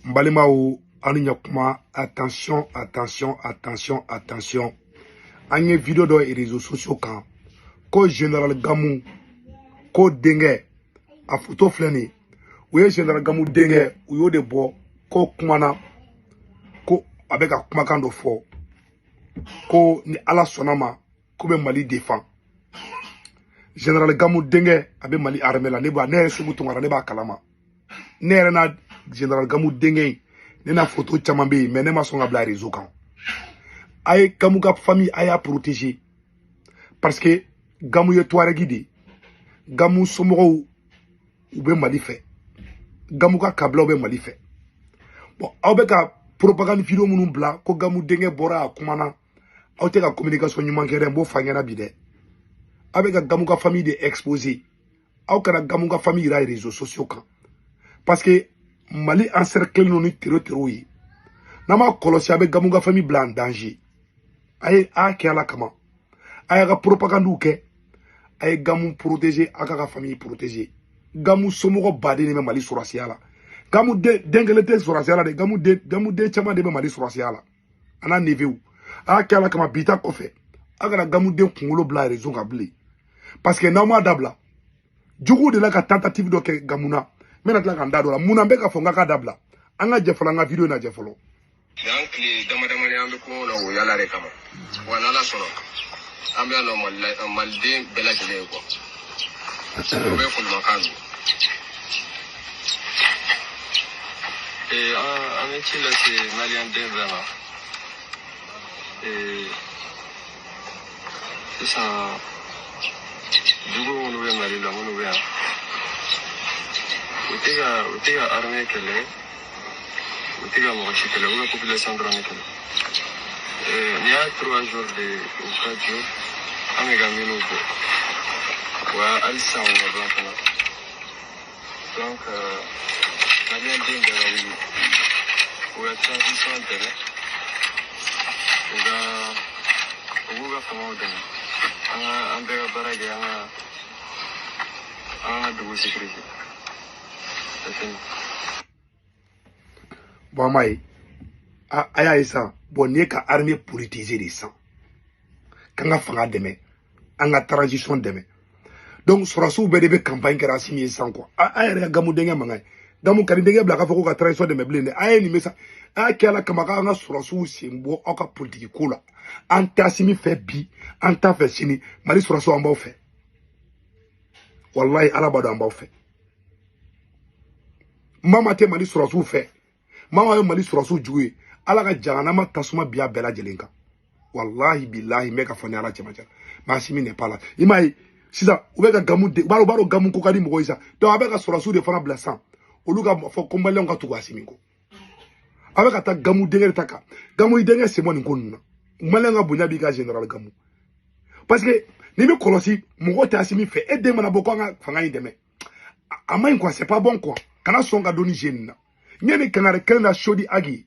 Mbalimao, Aninyakuma, attention, attention, attention, attention. Anye vidéo dans les réseaux sociaux quand ko général Gamou, ko Dengue, a photo flâné. Oui, général Gamou Dengue, ou yo de bo, ko kumana, ko avec a kumakan do fo, ko ni ala sonama, ko be Mali défend. Général Gamou Dengue, abe Mali armée la, neba, ne subutungara, neba kalama. Ne na général Gamou Dengue, ne na photo chamambe, mais ne ma son abla réseau quand. Aye Gamou ka famille aya protéger. Parce que Gamou ye Touaregi de. Gamou somoro ou be Mali fait. Gamou ka kabla ou be Mali fait. Bon, aw be ka propagande vidéo munu bla ko Gamou Dengue bora akumana. Aw te ka communication nyuman kere mbo fanyana bide. Aw be ka Gamou ka famille de exposé. Aw kana Gamou ka famille ra réseaux sociaux kan. Parce que Mali encerclé non ni terreau yi. Nama kolosi abe Gamou ka famille bla en danger. Aye a ke ala kama. Aye ka propagande ou ke. Aye Gamou protéger, aka ka famille protéger. Gamou somogo bade ni me Mali surasiya la. Gamou dengelete surasiya la de. Gamou de chama de me Mali surasiya la. Ana neve ou. A ke ala kama bita kofe. Aka na Gamou de kungolo bla raison ka ble. Parce que na ma dabla. Djougou de la ka tentative do ke Gamouna. Mena tla ka ndado la. Muna mbe ka fonga ka dabla. Anga jefala nga video na jefolo. Donc les damadamani ambe ko na wo yala re kama. Wala la sono. Ambe no malde bela jele ko. Be ko makano. Amici là c'est Malien de vraiment. C'est ça. Du coup on veut Mali là on veut. Utega armée que les Utega mo que la population drone que il y a 3 jours ou 4 jours amega minuto. Wa alisa on va donc Malien de la ou la transition de uga kama udani ambega barage anga dugu sécurité. Bon maï aya isa bon ne ka armée politisée de sang kanga fanga deme anga transition deme donc surasu be de campagne kera simi sang quoi aya Gamou Dengue mangay Gamou kari Dengue bla ka foko ka transition deme blende aya ni mesa aya kala kamaka anga surasu simbo aka politique ko la anta simi fait bi anta fait sini Mali surasu amba o fait wallahi ala bado amba o fait Mama te Mali surasu fait. Mama yo Mali surasu joué. Ala ka jahanama tasuma biya bela jelenka. Wallahi billahi meka foni ala chema chema. Masimi n'est pas là. Imaï, si ça, ou ka Gamou de, baro Gamou kokadi mo isa. Donc avec ka surasu de fana blessant. Oluga fo kombale on ka tuwa simingo. Avec ta Gamou Dengue taka. Gamou Dengue c'est moi nkonna. Male nga bonya bi ka général Gamou. Parce que ni me kolosi mo ta asimi fait et demana boko nga fanga indeme. Amain quoi, c'est pas bon quoi. Kana songa doni jenna. Nyene kanare kelna shodi agi.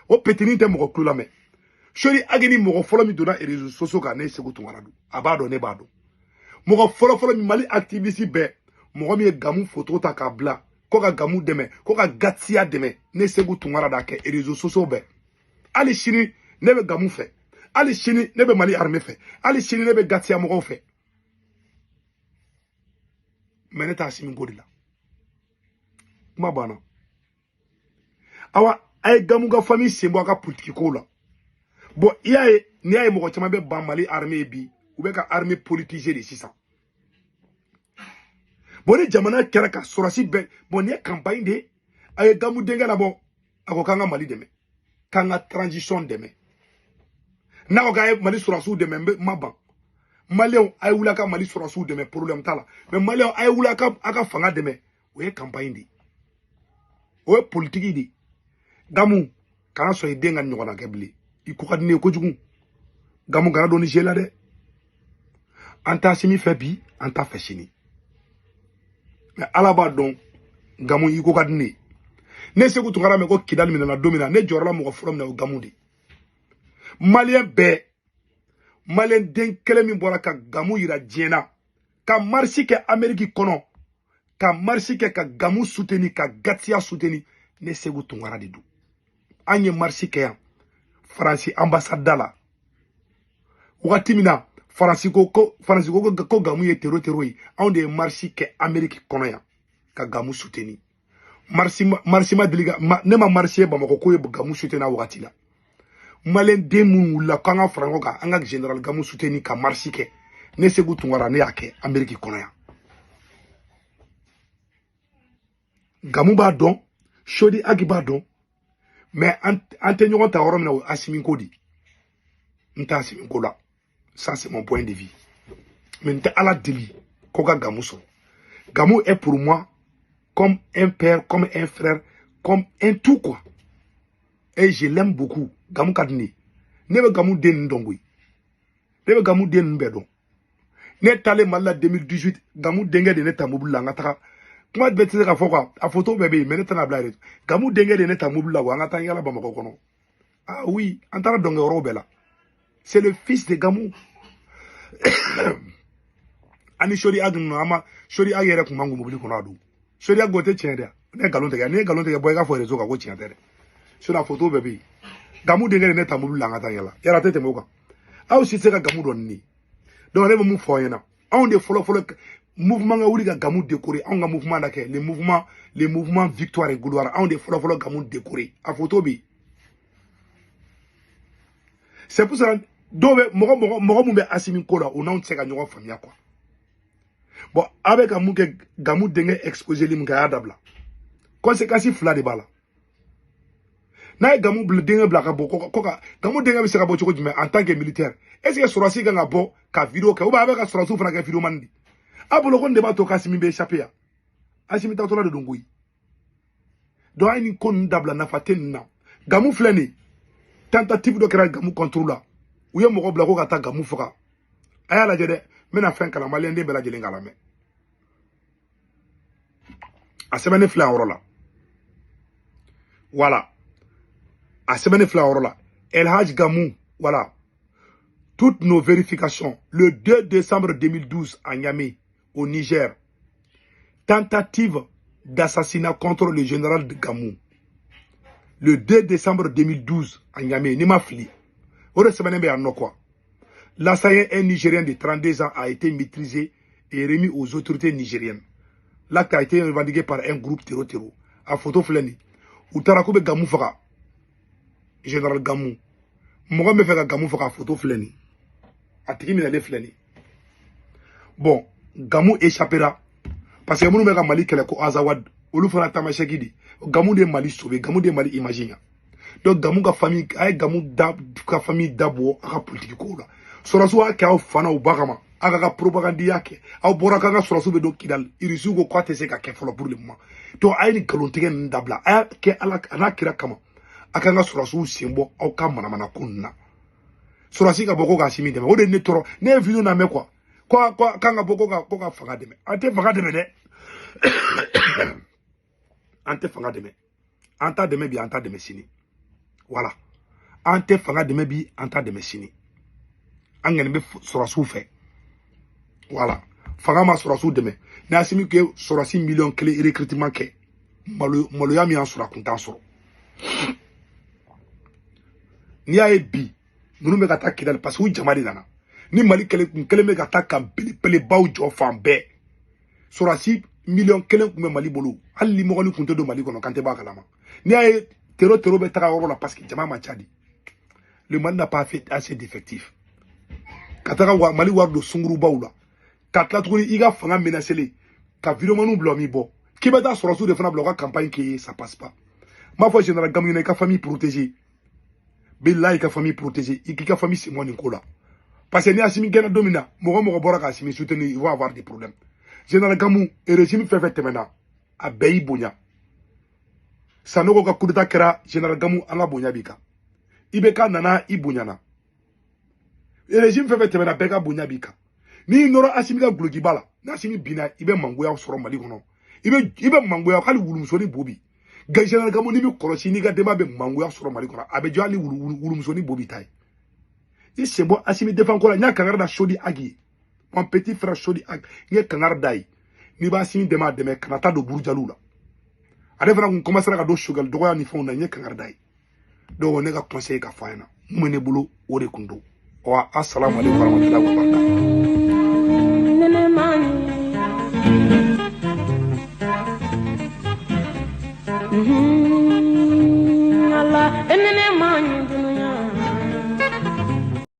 O petini te moko klula me. Shodi agi ni moko folo mi dona réseaux sociaux ka ne seko tungaradu. Abado ne bado. Moko folo mi Mali activiste be. Moko mi Gamou photo ta ka bla. Ko ka Gamou deme, ko ka Gatsia deme. Ne seko tungarada ke réseaux sociaux be. Ali chini ne be Gamou fait. Ali chini ne be Mali armée fait. Ali chini ne be Gatsia moko fait. Meneta asimi godila. Ma bana awa ay Gamou ka famille sembo ka politique ko la bon iyaye ni ay mo ko chama be ba Mali armée bi ou be ka armée politisée de 600 bon ni jamana kera ka sorasi be bon ni campagne de ay Gamou Dengue la bon ako kanga Mali deme kanga transition deme na ko ga Mali sorasu deme maban Malien ay wula ka Mali sorasu deme problème tala mais Malien ay wula ka aka fanga deme o campagne de o politique di Gamou kana so idenga nyogona kebli ikukadine ko jugu Gamou kana doni jela de anta simi fait bi anta fait chini mais alaba don Gamou ikukadine ne se ko tungara me ko kidal minana domina ne jorla mo ko from na Gamou di Malien be Malien den kele min bora ka Gamou yira jena ka marsi ke Amérique kono ka marsi ke ka Gamou soutenir ka Gatsia soutenir ne Segu Tunkara de don. An ye marche kɛ yan Faransi ambassade la wagati min na Faransi ko Gamu ye terror ye anw de ye marche kɛ Amérique kɔnɔ yan ka Gamu soutenir marche ma deli ne ma marche Bamako ko ye Gamu soutenir wagati la Malien den mun wulila k'an ka fara ɲɔgɔn kan an ka général Gamu soutenir ka marche kɛ ne Segu Tunkara ne y'a kɛ Amérique kɔnɔ yan Gamu b'a dɔn Chody Agi b'a dɔn mais an tɛ ɲɔgɔn ta yɔrɔ min na o Assimi ko di n tɛ Assimi ko la ça c'est mon point de vue mais n tɛ Ala deli ko ka Gamu sɔrɔ Gamu est pour moi comme un père comme un frère comme un tout quoi et je l'aime beaucoup Gamu ka di ne ye ne bɛ Gamu den ninnu dɔn koyi ne bɛ Gamu den ninnu bɛɛ dɔn ne taalen Mali la 2018 Gamu denkɛ de ne ta mobili la an ka taga kuma bɛɛ tɛ se ka fɔ quoi a photo bɛɛ bɛ yen mais ne tɛna bila yɛrɛ Gamu denkɛ de ne ta mobile la wa an ka taa yala Bamakɔ kɔnɔ ah oui an taara dɔnkɛ yɔrɔw bɛɛ la c'est le fils de Gamu ani Chody Agi ninnu ama Chody Agi yɛrɛ tun man kun mobile kɔnɔ a don Chody Agi o tɛ tiɲɛ dɛ ne ye nkalon tigɛ ne ye nkalon tigɛ bɔ i ka fɔ réseau kan ko tiɲɛ tɛ dɛ sinon a photo bɛɛ bɛ yen Gamu denkɛ de ne ta mobile la an ka taa yala yala a tɛ tɛmɛ o kan aw si tɛ se ka Gamu dɔn ni donc ne bɛ mun fɔ aw ɲɛna anw de fɔlɔ mouvement ka wuli ka Gamu décorer anw ka mouvement da kɛ le mouvement victoire et gloire anw de fɔlɔ Gamu décorer a photo bi c'est pour ça dɔw bɛ mɔgɔ mun bɛ Assimi ko la o n'anw tɛ se ka ɲɔgɔn faamuya quoi bon a bɛ ka mun kɛ Gamu denkɛ exposé li mun kɛ a y'a dabila conséquence fila de b'a la n'a ye Gamu denkɛ bila ka bɔ ko ka Gamu denkɛ bɛ se ka bɔ cogo jumɛn en tant que militaire est ce que Sorasi kan ka bɔ ka vidéo kɛ ou bien a bɛ ka Sorasiw fana kɛ vidéo man di a bolo ko nin de b'a to k'Assimi bɛ échappé yan Assimi taatɔla de don koyi donc a ye nin ko ninnu dabila nafa tɛ nin na Gamu filɛ nin ye tentative dɔ kɛra Gamu contre la u ye mɔgɔ bila ko ka taa Gamu faga a y'a lajɛ dɛ n bɛna fɛn kalan maliyɛn den bɛɛ lajɛlen k'a lamɛn a sɛbɛnnen filɛ a yɔrɔ la voilà a sɛbɛnnen filɛ a yɔrɔ la El Hadj Gamu voilà toutes nos vérifications le 2 décembre 2012 à Niamey au Niger tentative d'assassinat contre le général de Gamu le 2 décembre 2012 à Niamey ni ma fili o de sɛbɛnnen bɛ yan nɔ quoi l'assaillant un Nigérien de 32 ans a été maîtrisé et remis aux autorités nigériennes. L'acte a été revendiqué par un groupe terror. A photo fleni. Ou tarakou be Gamu faga. Général Gamu. Mouga me fait Gamu faga photo fleni. A tiki minale fleni. Bon, Gamu échappera. Parce que nous me Mali kele ko Azawad. Olu fana tamasheki di. Gamu de Mali sauvé. Gamu de Mali imagine. Donc Gamu ka famille, ay Gamu da ka famille d'abo aka politique ko la. Sorasu a ka fana u bagama. Aka ka propagande yake. Aw bora ka sorasu be do kidal. Irisu ko kwate se ka ke folo pour le moment. To ay ni kalontige ndabla. Ay ke ala ana kira kama. Aka nga sorasu sembo aw ka mana kunna. Sorasi ka boko ka simi deme. O de ne toro. Ne video na me kwa. Kwa kanga boko ka fanga deme. Ante fanga deme de. Ante fanga deme. Anta deme bi anta deme sini. Voilà. Ante fanga deme bi anta deme sini. Angene be Sorasiw fait. Voilà. Fanga ma Sorasiw deme. Na Assimi ke Sorasi million clé recrutement ke. Maloya mi an sura kuntan soro. Ni aye bi. Nunu me gata kidal parce que jamali dana. Ni Mali kele me gata kam pele baw jo fan be. Sorasi million kelen kume Mali bolo. Ali mo ni kunte do Mali kono kante ba kalama. Ni aye terror be taka woro la parce que jama ma chadi. Le Mali n'a pas fait assez d'effectifs. Kataka wa Mali war do sunguru bawla. Katla tuguni iga fanga menacele. Ka video manu blo mi bo. Ki beta Sorasiw de fana bloquer campagne qui ça passe pas. Ma foi général Gamu ne ka famille protégée. Billahi ka famille protégée. Iki ka famille c'est moi Nicolas. Parce que ni Assimi gena domina, mogo bora ka Assimi soutenir, ils vont avoir des problèmes. Général Gamu et régime fait temena a beyi bonya. Sanogo ka coup d'état kera général Gamu anga bonya bika. Ibeka nana ibonyana. Et régime fait temena beka bonya bika. Ni nora Assimi ka gloki bala. Na Assimi bina ibe mangoya soro Mali kono. Ibe mangoya kali wulumsoni bobi. Général Gamu ni bi korosi ni ka dema be mangoya soro Mali kono. Abe jo ali wulumsoni bobi tai. Et c'est bon, Assimi défend encore la kangarda Chody Agi. Mon petit frère Chody Agi. N'y kangarda. Ni ba Assimi dema kanata do Bourdialou la. ale fana kun commencera ka do sugal dɔgɔya ni fɛnw na n ye kangarida ye donc ne ka conseil ka fɔ a ɲɛna mun bɛ ne bolo o de kun don wa assalamu alaikum warahmatullahi wabarakatuh. Allah,